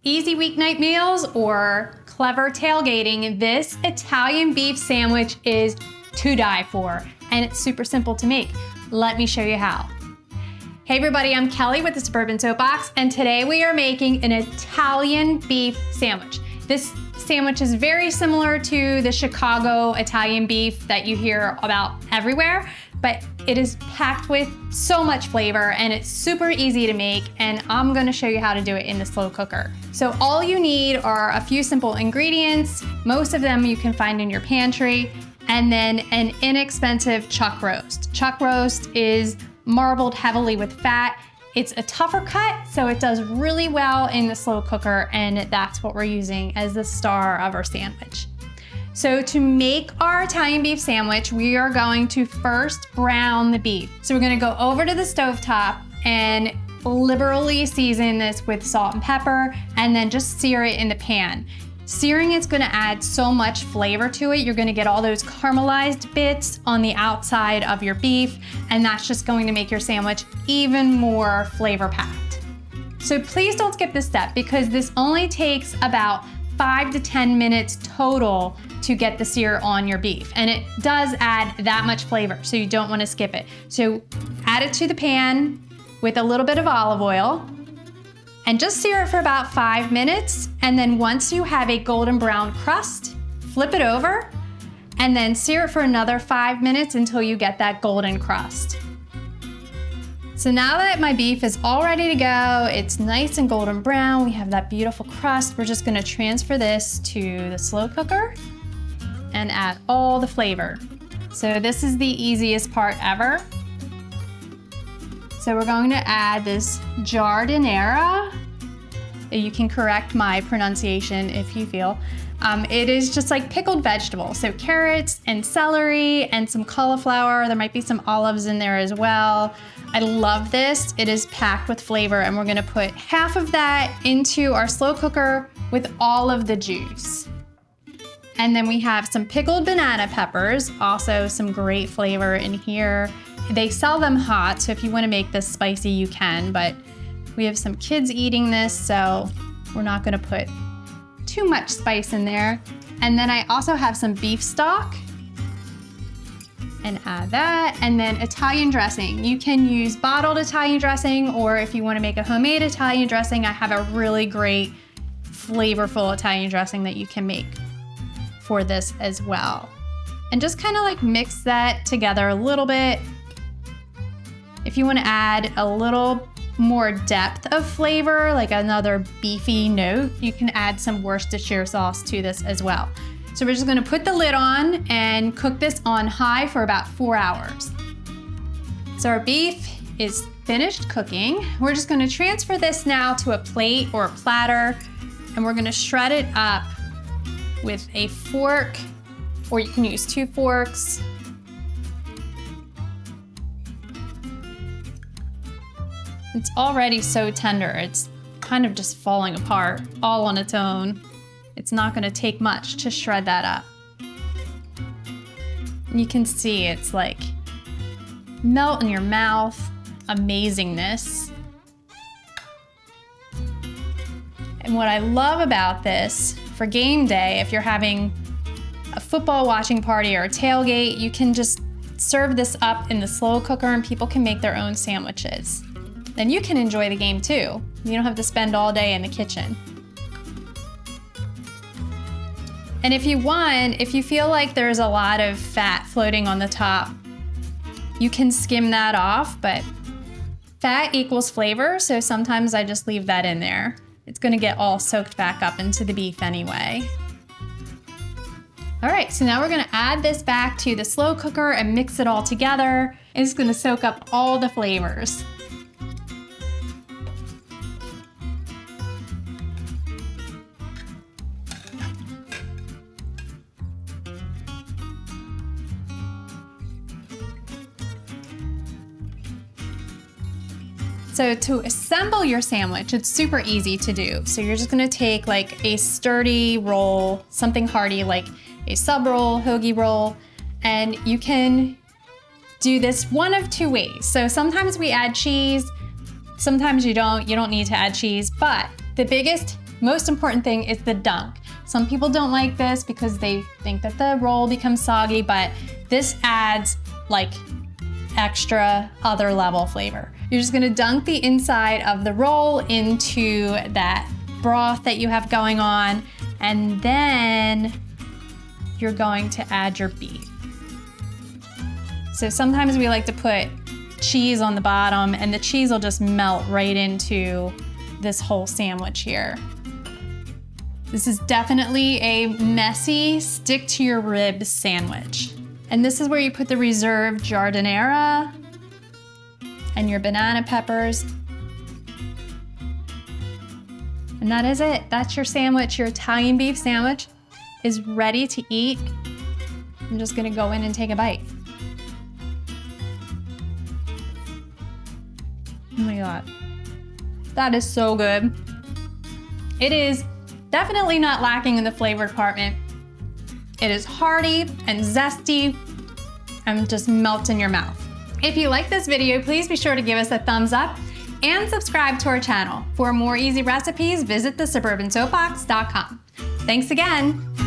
easy weeknight meals or clever tailgating, this Italian beef sandwich is to die for, and it's super simple to make. Let me show you how. Hey everybody, I'm Kelly with the Suburban Soapbox, and today we are making an Italian beef sandwich. This sandwich is very similar to the Chicago Italian beef that you hear about everywhere, but it is packed with so much flavor and it's super easy to make, and I'm gonna show you how to do it in the slow cooker. So all you need are a few simple ingredients. Most of them you can find in your pantry, and then an inexpensive chuck roast. Chuck roast is marbled heavily with fat. It's a tougher cut, so it does really well in the slow cooker, and that's what we're using as the star of our sandwich. So to make our Italian beef sandwich, we are going to first brown the beef. So we're gonna go over to the stovetop and liberally season this with salt and pepper, and then just sear it in the pan. Searing is gonna add so much flavor to it. You're gonna get all those caramelized bits on the outside of your beef, and that's just going to make your sandwich even more flavor packed. So please don't skip this step, because this only takes about 5 to 10 minutes total to get the sear on your beef. And it does add that much flavor, so you don't wanna skip it. So add it to the pan with a little bit of olive oil, and just sear it for about 5 minutes. And then once you have a golden brown crust, flip it over, and then sear it for another 5 minutes until you get that golden crust. So now that my beef is all ready to go, it's nice and golden brown, we have that beautiful crust, we're just gonna transfer this to the slow cooker and add all the flavor. So this is the easiest part ever. So we're going to add this Giardiniera. You can correct my pronunciation if you feel. It is just like pickled vegetables. So carrots and celery and some cauliflower. There might be some olives in there as well. I love this. It is packed with flavor, and we're gonna put half of that into our slow cooker with all of the juice. And then we have some pickled banana peppers, also some great flavor in here. They sell them hot, so if you wanna make this spicy, you can, but we have some kids eating this, so we're not gonna put too much spice in there. And then I also have some beef stock, and add that, and then Italian dressing. You can use bottled Italian dressing, or if you wanna make a homemade Italian dressing, I have a really great flavorful Italian dressing that you can make for this as well. And just kind of like mix that together a little bit. If you want to add a little more depth of flavor, like another beefy note, you can add some Worcestershire sauce to this as well. So we're just gonna put the lid on and cook this on high for about 4 hours. So our beef is finished cooking. We're just gonna transfer this now to a plate or a platter, and we're gonna shred it up with a fork, or you can use 2 forks. It's already so tender, it's kind of just falling apart all on its own. It's not gonna take much to shred that up. And you can see it's like melt in your mouth, amazingness. And what I love about this for game day, if you're having a football watching party or a tailgate, you can just serve this up in the slow cooker and people can make their own sandwiches. Then you can enjoy the game too. You don't have to spend all day in the kitchen. And if you want, if you feel like there's a lot of fat floating on the top, you can skim that off, but fat equals flavor, so sometimes I just leave that in there. It's gonna get all soaked back up into the beef anyway. All right, so now we're gonna add this back to the slow cooker and mix it all together. It's gonna soak up all the flavors. So to assemble your sandwich, it's super easy to do. So you're just gonna take like a sturdy roll, something hearty like a sub roll, hoagie roll, and you can do this one of 2 ways. So sometimes we add cheese, sometimes you don't need to add cheese, but the biggest Most important thing is the dunk. Some people don't like this because they think that the roll becomes soggy, but this adds like extra other level flavor. You're just gonna dunk the inside of the roll into that broth that you have going on, and then you're going to add your beef. So sometimes we like to put cheese on the bottom, and the cheese will just melt right into this whole sandwich here. This is definitely a messy, stick to your ribs sandwich. And this is where you put the reserved giardiniera and your banana peppers. And that is it. That's your sandwich. Your Italian beef sandwich is ready to eat. I'm just gonna go in and take a bite. Oh my God. That is so good. It is definitely not lacking in the flavor department. It is hearty and zesty and just melts in your mouth. If you like this video, please be sure to give us a thumbs up and subscribe to our channel. For more easy recipes, visit thesuburbansoapbox.com. Thanks again.